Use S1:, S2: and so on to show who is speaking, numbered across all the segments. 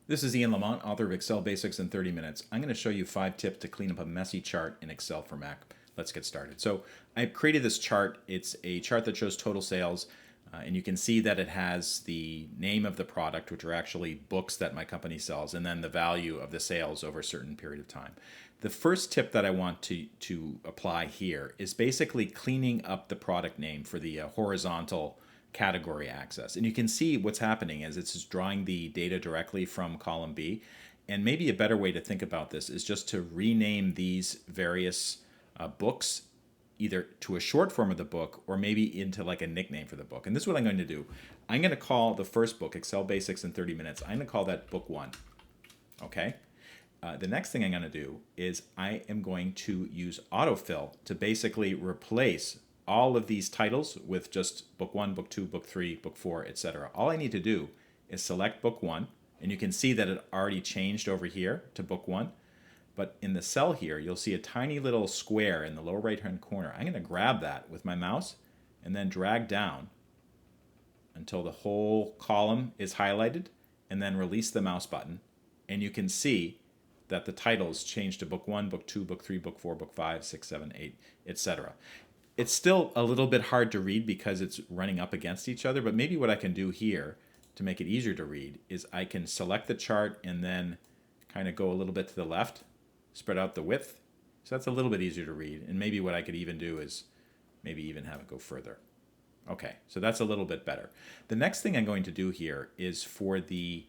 S1: This is Ian Lamont, author of Excel Basics in 30 Minutes. I'm going to show you 5 tips to clean up a messy chart in Excel for Mac. Let's get started. So I created this chart. It's a chart that shows total sales, and you can see that it has the name of the product, which are actually books that my company sells, and then the value of the sales over a certain period of time. The first tip that I want to apply here is basically cleaning up the product name for the horizontal category access. And you can see what's happening is it's just drawing the data directly from column B. And maybe a better way to think about this is just to rename these various books either to a short form of the book or maybe into like a nickname for the book. And this is what I'm going to do. I'm going to call the first book, Excel Basics in 30 Minutes, I'm going to call that book 1. Okay? The next thing I'm going to do is I am going to use autofill to basically replace all of these titles with just book 1, book 2, book 3, book 4, etc. All I need to do is select book 1, and you can see that it already changed over here to book 1. But in the cell here, you'll see a tiny little square in the lower right-hand corner. I'm going to grab that with my mouse and then drag down until the whole column is highlighted, and then release the mouse button. And you can see that the titles change to book 1, book 2, book 3, book 4, book 5, 6, 7, 8, etc. It's still a little bit hard to read because it's running up against each other, but maybe what I can do here to make it easier to read is I can select the chart and then kind of go a little bit to the left, spread out the width. So that's a little bit easier to read. And maybe what I could even do is maybe even have it go further. Okay, so that's a little bit better. The next thing I'm going to do here is for the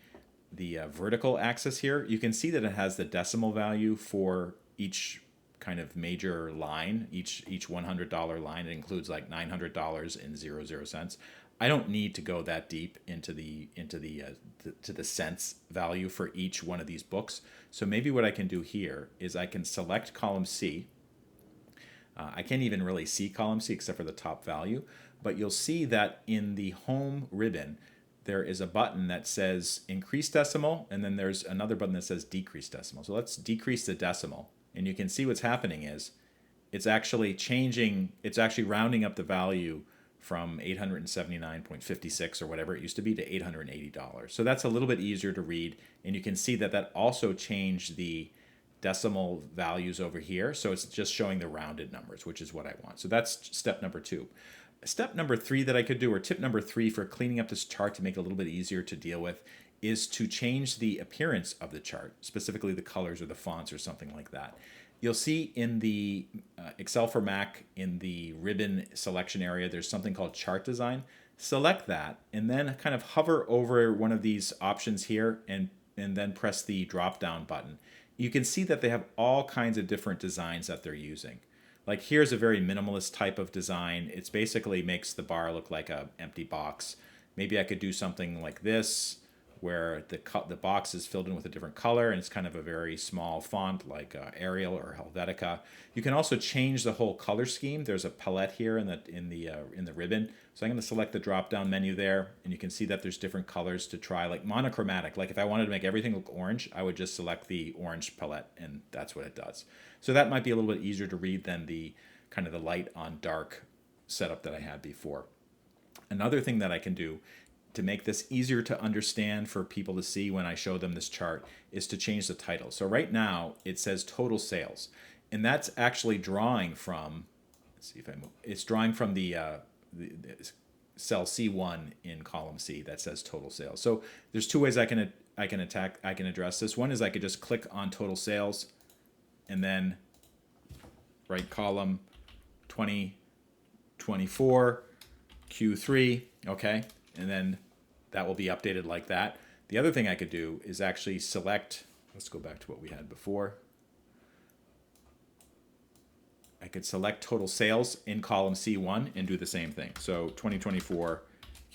S1: vertical axis here, you can see that it has the decimal value for each kind of major line, each $100 line. It includes like $900 and 00 cents. I don't need to go that deep into the cents value for each one of these books. So maybe what I can do here is I can select column C. I can't even really see column C except for the top value, but you'll see that in the home ribbon there is a button that says increase decimal, and then there's another button that says decrease decimal. So let's decrease the decimal. And you can see what's happening is it's actually changing, it's actually rounding up the value from 879.56 or whatever it used to be to $880. So that's a little bit easier to read. And you can see that that also changed the decimal values over here. So it's just showing the rounded numbers, which is what I want. So that's step number 2. Step number 3 that I could do, or tip number 3 for cleaning up this chart to make it a little bit easier to deal with, is to change the appearance of the chart, specifically the colors or the fonts or something like that. You'll see in the Excel for Mac, in the ribbon selection area, there's something called chart design. Select that and then kind of hover over one of these options here and then press the drop down button. You can see that they have all kinds of different designs that they're using. Like here's a very minimalist type of design. It's basically makes the bar look like an empty box. Maybe I could do something like this, where the box is filled in with a different color and it's kind of a very small font like Arial or Helvetica. You can also change the whole color scheme. There's a palette here in the ribbon. So I'm going to select the drop down menu there, and you can see that there's different colors to try, like monochromatic. Like if I wanted to make everything look orange, I would just select the orange palette, and that's what it does. So that might be a little bit easier to read than the kind of the light on dark setup that I had before. Another thing that I can do to make this easier to understand for people to see when I show them this chart is to change the title. So right now it says total sales, and that's actually drawing from, let's see if I move, it's drawing from the cell C1 in column C that says total sales. So there's 2 ways I can address this. One is I could just click on total sales and then right column 2024 Q3, okay? And then that will be updated like that. The other thing I could do is actually select, let's go back to what we had before. I could select total sales in column C1 and do the same thing. So 2024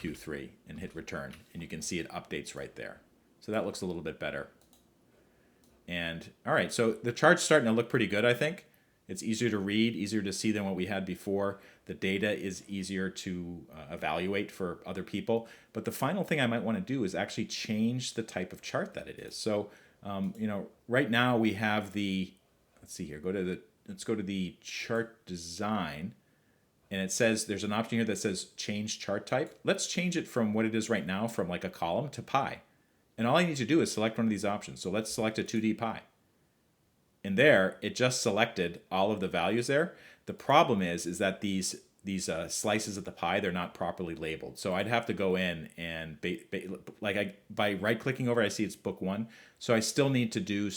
S1: Q3 and hit return, and you can see it updates right there. So that looks a little bit better. And all right, so the chart's starting to look pretty good, I think. It's easier to read, easier to see than what we had before. The data is easier to evaluate for other people. But the final thing I might want to do is actually change the type of chart that it is. So, right now we have the, let's see here, let's go to the chart design. And it says, there's an option here that says change chart type. Let's change it from what it is right now, from like a column to pie. And all I need to do is select one of these options. So let's select a 2D pie. And there, it just selected all of the values there. The problem is that these slices of the pie, they're not properly labeled. So I'd have to go in and by right clicking over, I see it's book 1. So I still need to do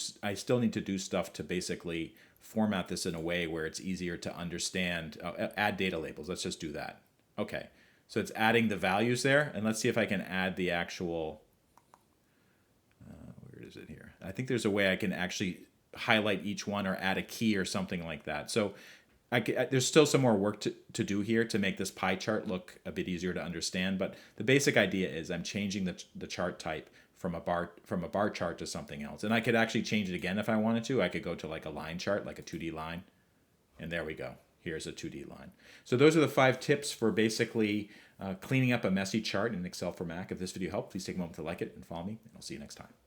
S1: stuff to basically format this in a way where it's easier to understand. Add data labels. Let's just do that. Okay. So it's adding the values there, and let's see if I can add the actual. Where is it here? I think there's a way I can actually highlight each one or add a key or something like that. So there's still some more work to do here to make this pie chart look a bit easier to understand. But the basic idea is I'm changing the chart type from a bar chart to something else. And I could actually change it again if I wanted to. I could go to like a line chart, like a 2D line. And there we go. Here's a 2D line. So those are the 5 tips for basically cleaning up a messy chart in Excel for Mac. If this video helped, please take a moment to like it and follow me, and I'll see you next time.